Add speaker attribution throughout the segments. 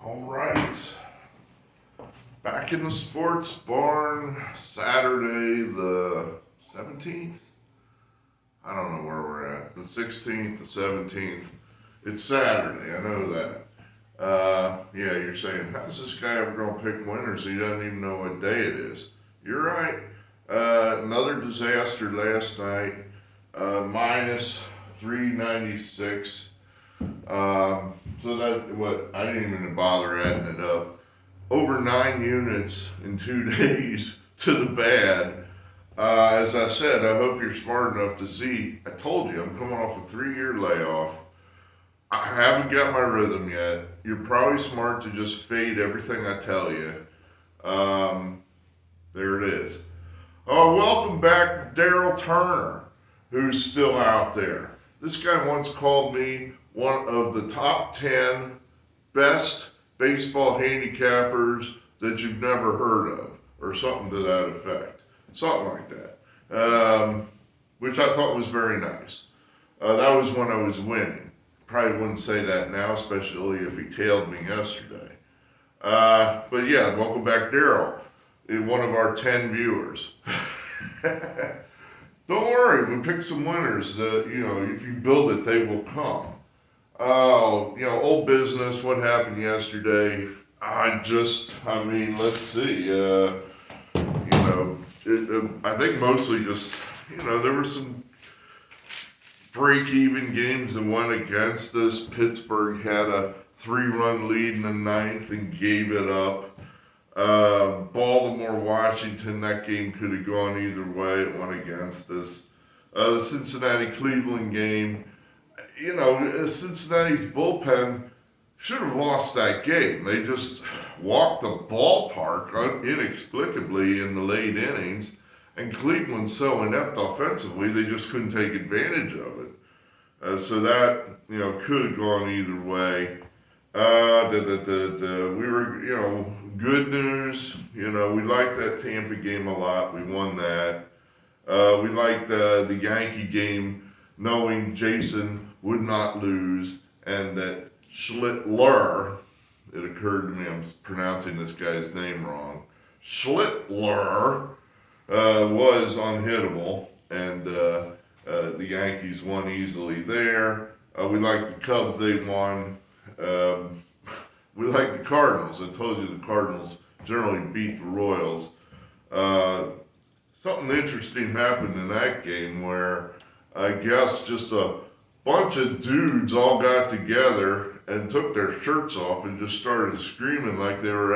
Speaker 1: All right. Back in the sports barn, Saturday the 17th? I don't know where we're at. The 16th, the 17th. It's Saturday, I know that. Yeah, you're saying, how's this guy ever going to pick winners? He doesn't even know what day it is. You're right. Another disaster last night. Minus 396. So that, I didn't even bother adding it up. Over 9 units in 2 days to the bad. As I said, I hope you're smart enough to see. I told you, I'm coming off a 3-year layoff. I haven't got my rhythm yet. You're probably smart to just fade everything I tell you. There it is. Oh, welcome back, Daryl Turner, who's still out there. This guy once called me one of the top 10 best baseball handicappers that you've never heard of, or something to that effect. Something like that. Which I thought was very nice. That was when I was winning. Probably wouldn't say that now, especially if he tailed me yesterday. But yeah, welcome back, Daryl, one of our 10 viewers. Don't worry, we picked some winners. If you build it, they will come. Oh, old business, what happened yesterday? Let's see. I think mostly just, there were some break-even games that went against us. Pittsburgh had a 3-run lead in the 9th and gave it up. Baltimore, Washington, that game could have gone either way. It went against us. The Cincinnati-Cleveland game, Cincinnati's bullpen should have lost that game. They just walked the ballpark inexplicably in the late innings, and Cleveland's so inept offensively, they just couldn't take advantage of it. So that, could have gone either way. We were, good news. We liked that Tampa game a lot. We won that. We liked the Yankee game, knowing Jason would not lose, and that Schlittler, it occurred to me I'm pronouncing this guy's name wrong, Schlittler was unhittable, and the Yankees won easily there. We liked the Cubs, they won. We liked the Cardinals. I told you the Cardinals generally beat the Royals. Something interesting happened in that game where I guess just a bunch of dudes all got together and took their shirts off and just started screaming like they were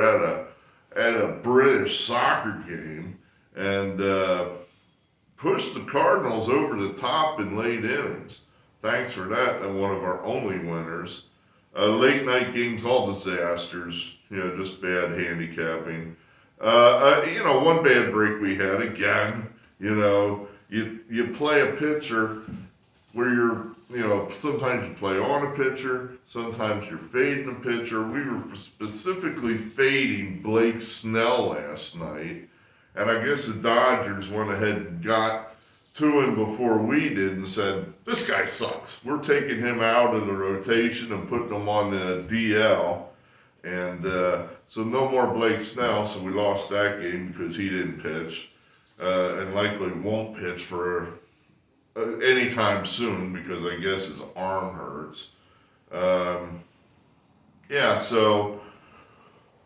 Speaker 1: at a British soccer game, and pushed the Cardinals over the top in late innings. Thanks for that, and one of our only winners. Late night games, all disasters, just bad handicapping. One bad break we had, again, you play a pitcher where you're, sometimes you play on a pitcher, sometimes you're fading a pitcher. We were specifically fading Blake Snell last night, and I guess the Dodgers went ahead and got to him before we did and said, this guy sucks. We're taking him out of the rotation and putting him on the DL. And so no more Blake Snell, so we lost that game because he didn't pitch, and likely won't pitch for anytime soon because I guess his arm hurts. So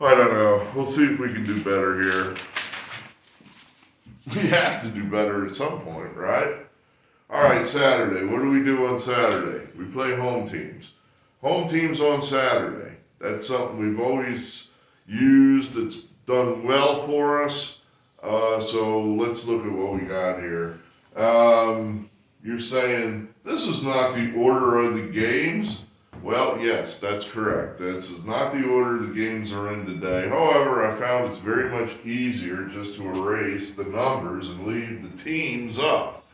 Speaker 1: I don't know. We'll see if we can do better here. We have to do better at some point, right? All right, Saturday. What do we do on Saturday? We play home teams. Home teams on Saturday. That's something we've always used. It's done well for us. So let's look at what we got here. You're saying this is not the order of the games? Well, yes, that's correct. This is not the order the games are in today. However, I found it's very much easier just to erase the numbers and leave the teams up.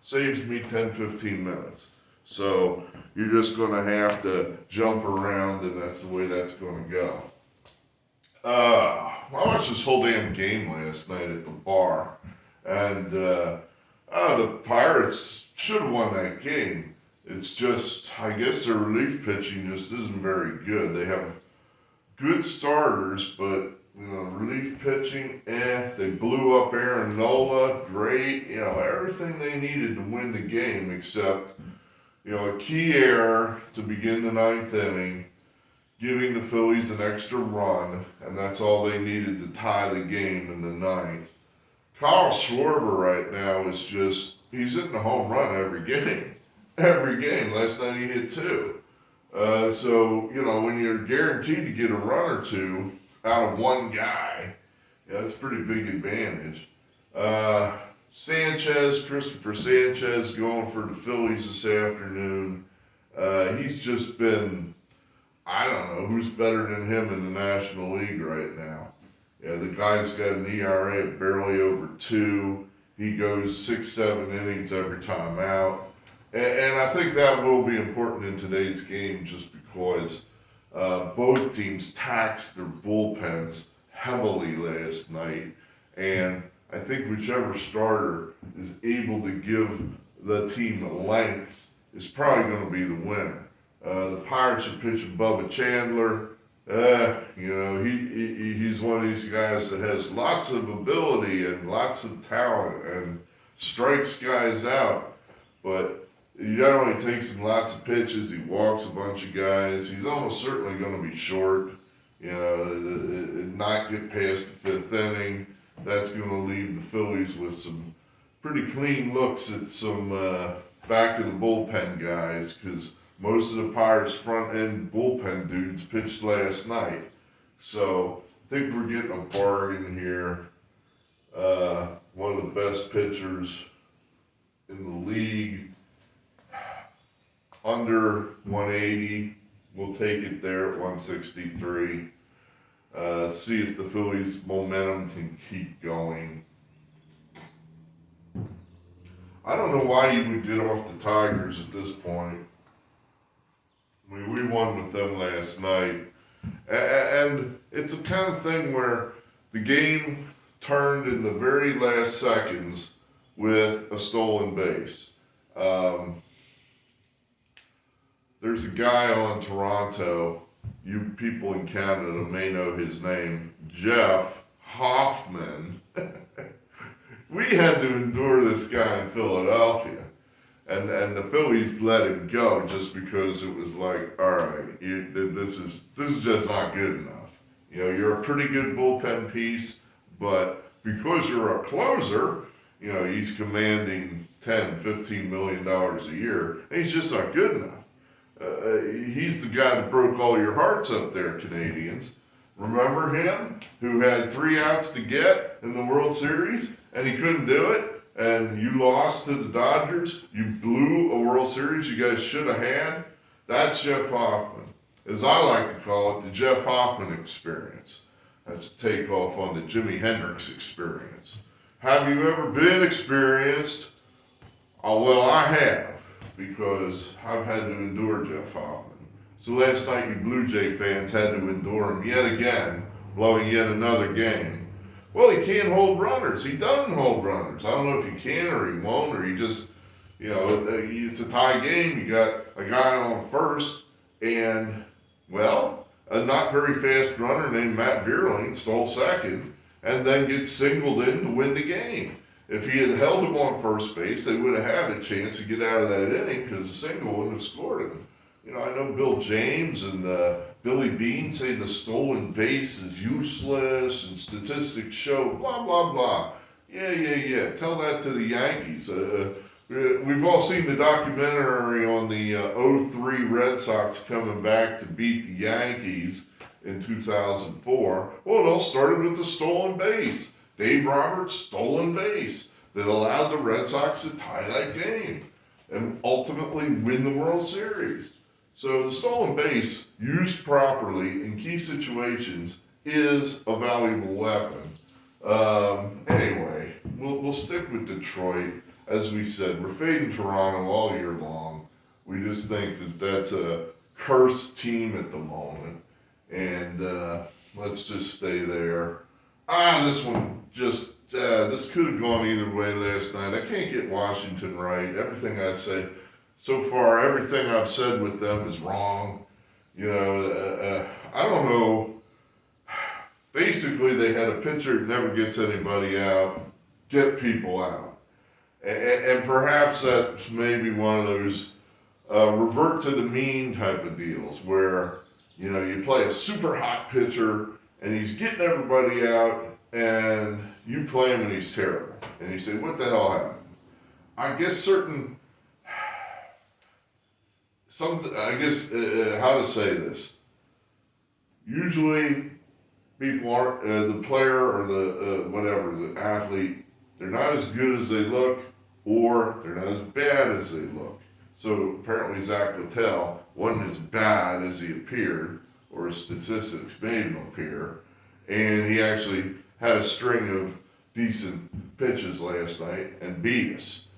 Speaker 1: Saves me 10-15 minutes. So you're just going to have to jump around, and that's the way that's going to go. I watched this whole damn game last night at the bar, and the Pirates should have won that game. It's just, I guess their relief pitching just isn't very good. They have good starters, but relief pitching, They blew up Aaron Nola, great. Everything they needed to win the game, except a key error to begin the ninth inning, giving the Phillies an extra run, and that's all they needed to tie the game in the ninth. Kyle Schwarber right now is he's hitting a home run every game. Every game. Last night he hit 2. So, when you're guaranteed to get a run or 2 out of one guy, that's a pretty big advantage. Christopher Sanchez going for the Phillies this afternoon. He's just been, I don't know who's better than him in the National League right now. The guy's got an ERA of barely over 2. He goes 6-7 innings every time out. And I think that will be important in today's game just because both teams taxed their bullpens heavily last night. And I think whichever starter is able to give the team length is probably going to be the winner. The Pirates are pitching Bubba Chandler. He's one of these guys that has lots of ability and lots of talent and strikes guys out. But he generally takes him lots of pitches. He walks a bunch of guys. He's almost certainly going to be short. Not get past the 5th inning. That's going to leave the Phillies with some pretty clean looks at some back of the bullpen guys because most of the Pirates' front-end bullpen dudes pitched last night. So I think we're getting a bargain here. One of the best pitchers in the league. Under 180. We'll take it there at 163. See if the Phillies' momentum can keep going. I don't know why you would get off the Tigers at this point. I mean, we won with them last night. And it's a kind of thing where the game turned in the very last seconds with a stolen base. There's a guy on Toronto, you people in Canada may know his name, Jeff Hoffman. We had to endure this guy in Philadelphia. And the Phillies let him go just because it was like, all right, this is just not good enough. You're a pretty good bullpen piece, but because you're a closer, he's commanding $10-15 million a year, and he's just not good enough. He's the guy that broke all your hearts up there, Canadians. Remember him, who had 3 outs to get in the World Series, and he couldn't do it, and you lost to the Dodgers? You blew a World Series you guys should have had? That's Jeff Hoffman. As I like to call it, the Jeff Hoffman experience. That's a takeoff on the Jimi Hendrix experience. Have you ever been experienced? Oh, well, I have, because I've had to endure Jeff Hoffman. So last night you Blue Jay fans had to endure him yet again, blowing yet another game. Well, he can't hold runners. He doesn't hold runners. I don't know if he can or he won't, or he just, it's a tie game. You got a guy on first, and, well, a not very fast runner named Matt Vierling stole second, and then gets singled in to win the game. If he had held him on first base, they would have had a chance to get out of that inning because the single wouldn't have scored him. I know Bill James and Billy Beane say the stolen base is useless and statistics show blah, blah, blah. Yeah. Tell that to the Yankees. We've all seen the documentary on the 03 Red Sox coming back to beat the Yankees in 2004. Well, it all started with the stolen base. Dave Roberts' stolen base that allowed the Red Sox to tie that game and ultimately win the World Series. So the stolen base, used properly in key situations, is a valuable weapon. Anyway, we'll stick with Detroit. As we said, we're fading Toronto all year long. We just think that that's a cursed team at the moment. And let's just stay there. This one this could have gone either way last night. I can't get Washington right. Everything I say so far, everything I've said with them is wrong. I don't know basically they had a pitcher that never gets anybody out, get people out. And perhaps that's maybe one of those revert to the mean type of deals where, you play a super hot pitcher and he's getting everybody out and you play him and he's terrible. And you say, what the hell happened? I guess how to say this. Usually people aren't, the player or the athlete, they're not as good as they look or they're not as bad as they look. So apparently Zach Littell wasn't as bad as he appeared, or his statistics made him appear, and he actually had a string of decent pitches last night and beat us.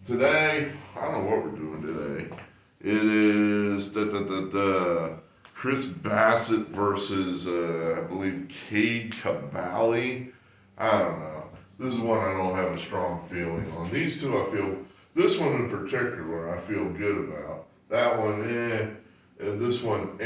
Speaker 1: Today, I don't know what we're doing today. It is Chris Bassett versus, I believe, Cade Cavalli. I don't know. This is one I don't have a strong feeling on. These two I feel, this one in particular I feel good about. That one, and this one,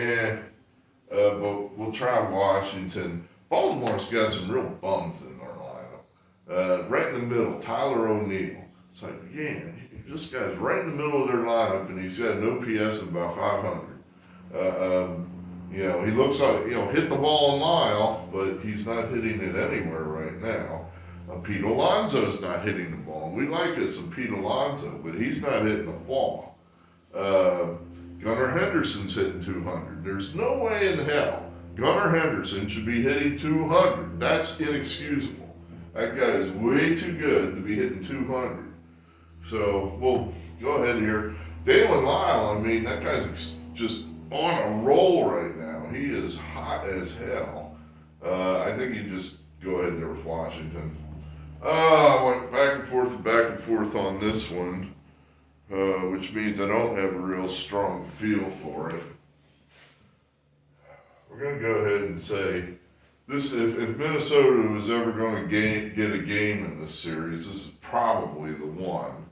Speaker 1: but we'll try Washington. Baltimore's got some real bums in their lineup. Right in the middle, Tyler O'Neill. It's like, yeah, this guy's right in the middle of their lineup, and he's got an OPS of about 500. He looks like, hit the ball a mile, but he's not hitting it anywhere right now. Pete Alonso's not hitting the ball. We like us some Pete Alonso, but he's not hitting the ball. Gunnar Henderson's hitting 200. There's no way in hell Gunnar Henderson should be hitting 200. That's inexcusable. That guy is way too good to be hitting 200. So we'll go ahead here. Dalen Lyle, that guy's just on a roll right now. He is hot as hell. I think you just go ahead there with Washington. I went back and forth on this one, which means I don't have a real strong feel for it. We're going to go ahead and say this: if Minnesota was ever going to get a game in this series, this is probably the one.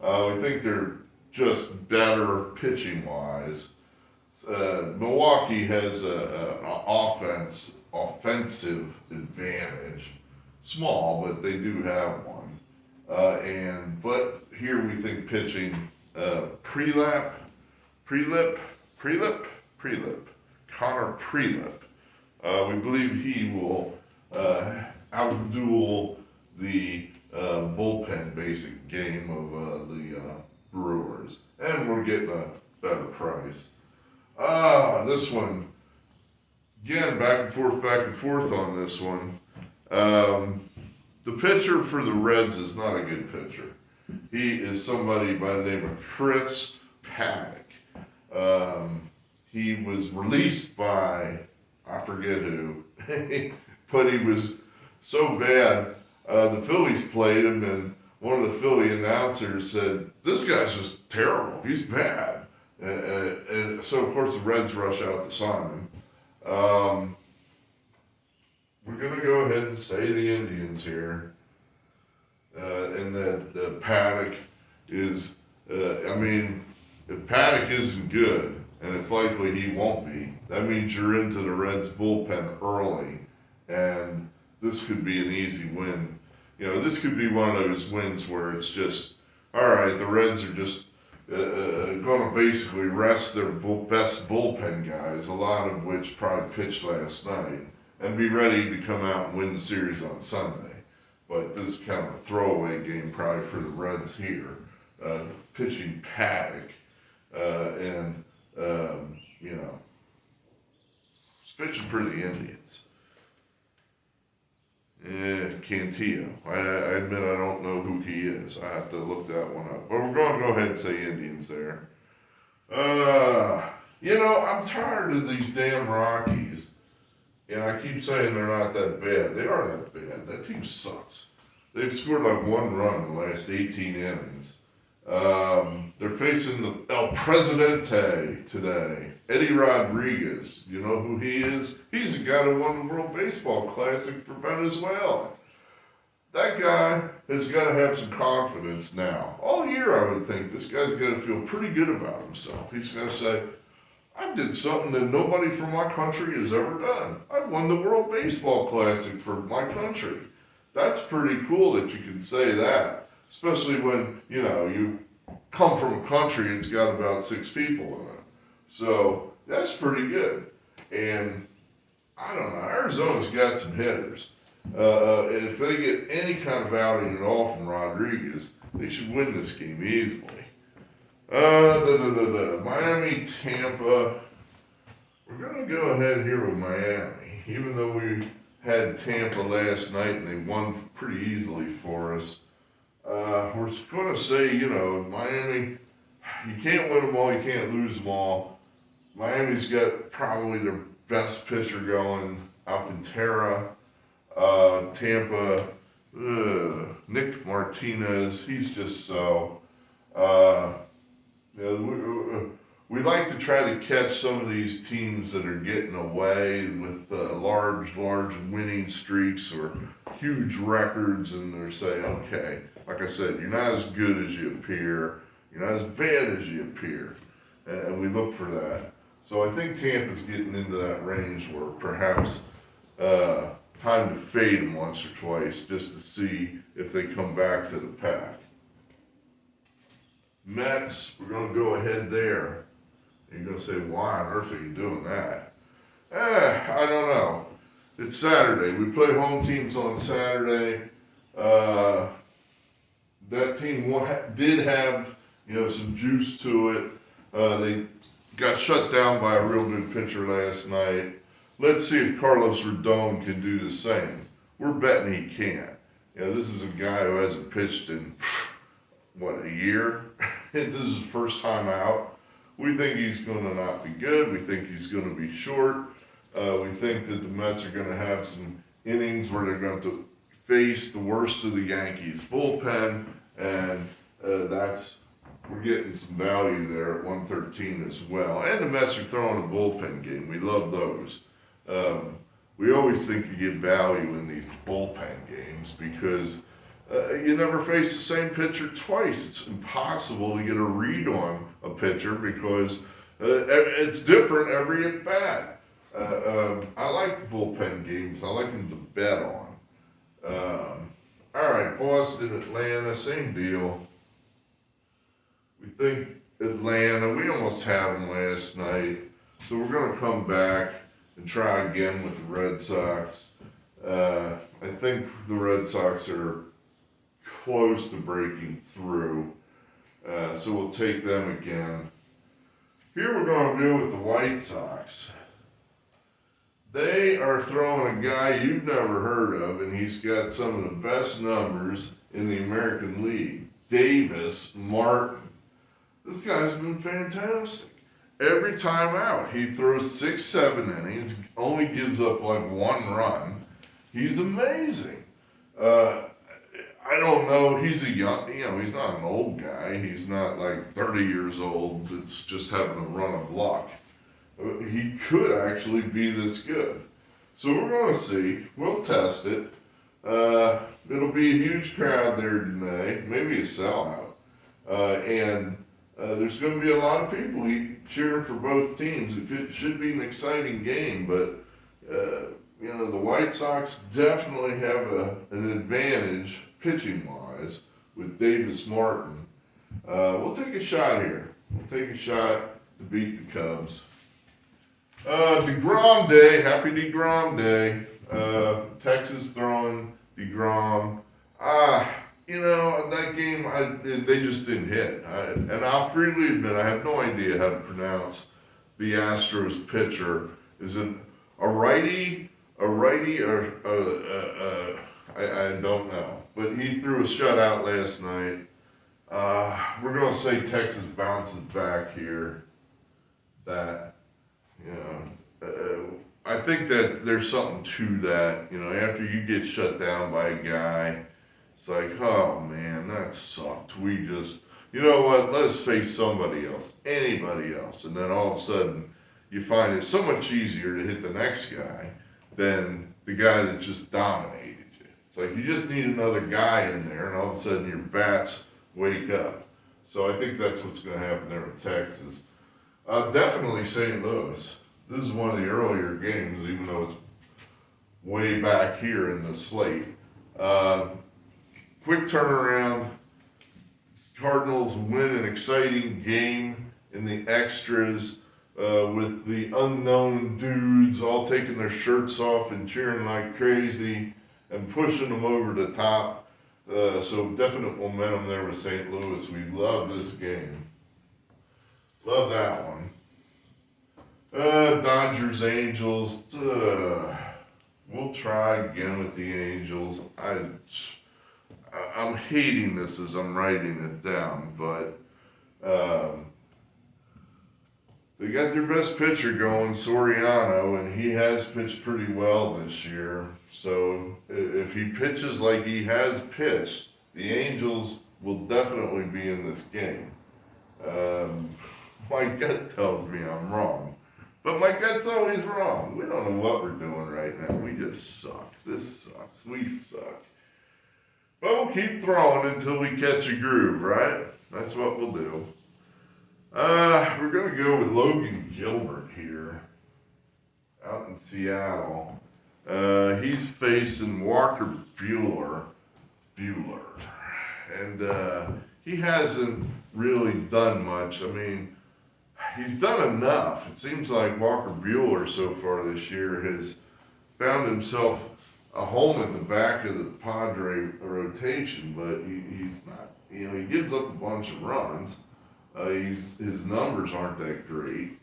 Speaker 1: We think they're just better pitching wise. Milwaukee has an offensive advantage, small, but they do have one. But here we think pitching Prelip, Connor Prelip. We believe he will outduel the bullpen basic game of the Brewers, and we're getting a better price. This one, again, back and forth on this one. The pitcher for the Reds is not a good pitcher. He is somebody by the name of Chris Paddock. He was released by, I forget who, but he was so bad. The Phillies played him, and one of the Philly announcers said, "This guy's just terrible. He's bad." And so, of course, the Reds rush out to sign him. We're going to go ahead and say the Indians here. And that Paddock is, if Paddock isn't good, and it's likely he won't be, that means you're into the Reds bullpen early, and this could be an easy win. This could be one of those wins where it's just, all right, the Reds are just going to basically rest their best bullpen guys, a lot of which probably pitched last night, and be ready to come out and win the series on Sunday. But this is kind of a throwaway game probably for the Reds here. Pitching Paddock, it's pitching for the Indians. Cantillo. I admit I don't know who he is. I have to look that one up. But we're going to go ahead and say Indians there. I'm tired of these damn Rockies. And I keep saying they're not that bad. They are that bad. That team sucks. They've scored like one run in the last 18 innings. They're facing the El Presidente today. Eddie Rodriguez. You know who he is? He's the guy that won the World Baseball Classic for Venezuela. That guy has got to have some confidence now. All year I would think this guy's got to feel pretty good about himself. He's got to say, I did something that nobody from my country has ever done. I won the World Baseball Classic for my country. That's pretty cool that you can say that, especially when, you come from a country that's got about 6 people in it. So that's pretty good. And I don't know, Arizona's got some hitters. If they get any kind of outing at all from Rodriguez, they should win this game easily. Miami, Tampa. We're going to go ahead here with Miami, even though we had Tampa last night and they won pretty easily for us. We're going to say, Miami, you can't win them all, you can't lose them all. Miami's got probably their best pitcher going, Alcantara. Tampa, Nick Martinez, he's just so. We like to try to catch some of these teams that are getting away with large winning streaks or huge records, and they're saying, okay, like I said, you're not as good as you appear, you're not as bad as you appear, and we look for that. So I think Tampa's getting into that range where perhaps time to fade them once or twice just to see if they come back to the pack. Mets, we're going to go ahead there. You're going to say, why on earth are you doing that? I don't know. It's Saturday. We play home teams on Saturday. That team did have, some juice to it. They got shut down by a real good pitcher last night. Let's see if Carlos Rodon can do the same. We're betting he can't. This is a guy who hasn't pitched in, a year? This is his first time out. We think he's going to not be good. We think he's going to be short. We think that the Mets are going to have some innings where they're going to face the worst of the Yankees bullpen, and we're getting some value there at 113 as well. And the Mets are throwing a bullpen game. We love those. We always think you get value in these bullpen games because you never face the same pitcher twice. It's impossible to get a read on a pitcher because it's different every at bat. I like the bullpen games. I like them to bet on. All right, Boston, Atlanta, same deal. We think Atlanta, we almost had them last night, so we're going to come back and try again with the Red Sox. I think the Red Sox are close to breaking through, so we'll take them again. Here we're going to go with the White Sox. They are throwing a guy you've never heard of, and he's got some of the best numbers in the American League, Davis Martin. This guy's been fantastic. Every time out, he throws 6-7 innings, only gives up like 1 run. He's amazing. I don't know, he's a young, he's not an old guy. He's not like 30 years old. It's just having a run of luck. He could actually be this good. So we're going to see. We'll test it. It'll be a huge crowd there today, maybe a sellout. And there's going to be a lot of people cheering for both teams. It should be an exciting game, but the White Sox definitely have an advantage pitching-wise with Davis Martin. We'll take a shot here. We'll take a shot to beat the Cubs. DeGrom Day, happy DeGrom Day. Texas throwing DeGrom. That game, they just didn't hit. And I'll freely admit, I have no idea how to pronounce the Astros pitcher. Is it a righty, or I don't know. But he threw a shutout last night. We're going to say Texas bounces back here. I think that there's something to that. After you get shut down by a guy, it's like, oh man, that sucked. We just, let's face somebody else, anybody else. And then all of a sudden, you find it so much easier to hit the next guy than the guy that just dominated you. It's like you just need another guy in there, and all of a sudden your bats wake up. So I think that's what's going to happen there in Texas. Definitely St. Louis. This is one of the earlier games, even though it's way back here in the slate. Uh, Quick turnaround. Cardinals win an exciting game in the extras with the unknown dudes all taking their shirts off and cheering like crazy and pushing them over the top. So definite momentum there with St. Louis. We love this game. Love that one. Dodgers, Angels. We'll try again with the Angels. I'm hating this as I'm writing it down, but they got their best pitcher going, Soriano, and he has pitched pretty well this year. So if he pitches like he has pitched, the Angels will definitely be in this game. My gut tells me I'm wrong. But my gut's always wrong. We don't know what we're doing right now. We just suck. This sucks. We suck. But we'll keep throwing until we catch a groove, right? That's what we'll do. We're going to go with Logan Gilbert here, out in Seattle. He's facing Walker Buehler. And he hasn't really done much. I mean, he's done enough. It seems like Walker Buehler so far this year has found himself a home at the back of the Padre rotation, but he's not. You know, he gives up a bunch of runs. His numbers aren't that great.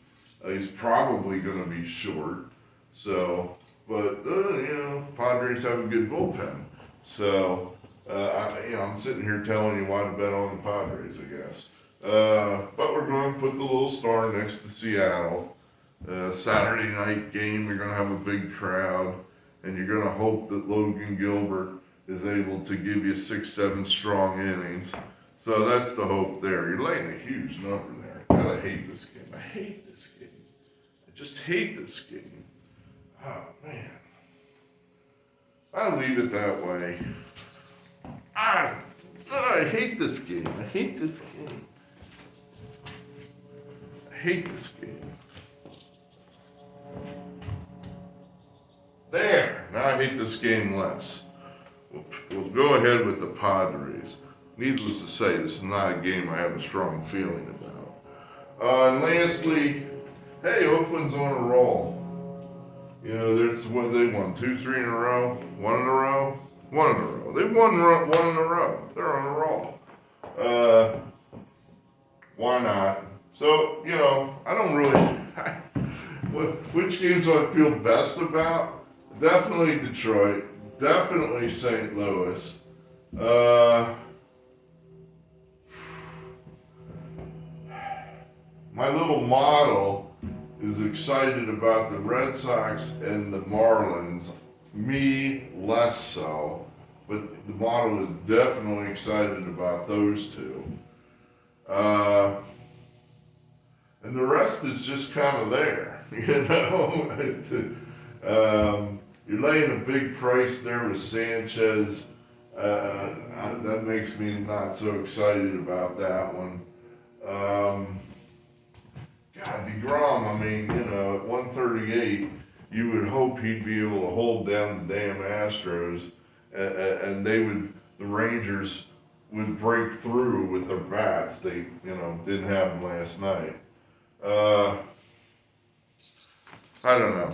Speaker 1: He's probably going to be short. So, but Padres have a good bullpen. So, I'm sitting here telling you why to bet on the Padres, I guess. But we're going to put the little star next to Seattle. Saturday night game, you're going to have a big crowd, and you're going to hope that Logan Gilbert is able to give you 6-7 strong innings. So that's the hope there. You're laying a huge number there. God, I hate this game. I hate this game. I just hate this game. Oh, man. I'll leave it that way. I hate this game. I hate this game. I hate this game. There. Now I hate this game less. We'll go ahead with the Padres. Needless to say, this is not a game I have a strong feeling about. And lastly, hey, Oakland's on a roll. You know, that's what they won, 2-3 in a row, one in a row. They've won one in a row. They're on a roll. Why not? So, I don't really. Which games do I feel best about? Definitely Detroit. Definitely St. Louis. My little model is excited about the Red Sox and the Marlins. Me, less so. But the model is definitely excited about those two. And the rest is just kind of there. You're laying a big price there with Sanchez. That makes me not so excited about that one. God, DeGrom, at 138, you would hope he'd be able to hold down the damn Astros, and the Rangers would break through with their bats. They, didn't have them last night. I don't know.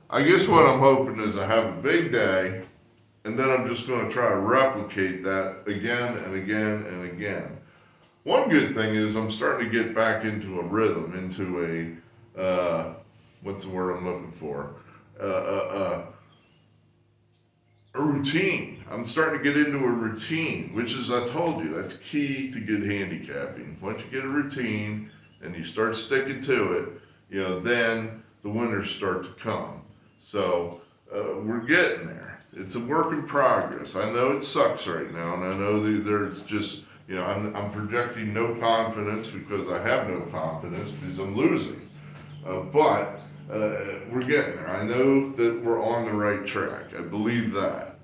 Speaker 1: I guess what I'm hoping is I have a big day, and then I'm just going to try to replicate that again and again and again. One good thing is I'm starting to get back into a rhythm, into a, what's the word I'm looking for? A routine. I'm starting to get into a routine, which is, I told you, that's key to good handicapping. Once you get a routine and you start sticking to it, then the winners start to come. So we're getting there. It's a work in progress. I know it sucks right now, and I know that there's just, I'm projecting no confidence because I have no confidence because I'm losing. But we're getting there. I know that we're on the right track. I believe that.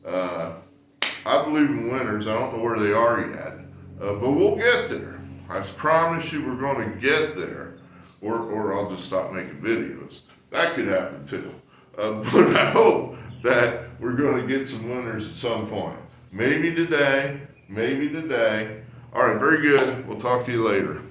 Speaker 1: I believe in winners. I don't know where they are yet, but we'll get there. I promise you we're going to get there. or I'll just stop making videos. That could happen too. But I hope that we're going to get some winners at some point. Maybe today, maybe today. All right, very good. We'll talk to you later.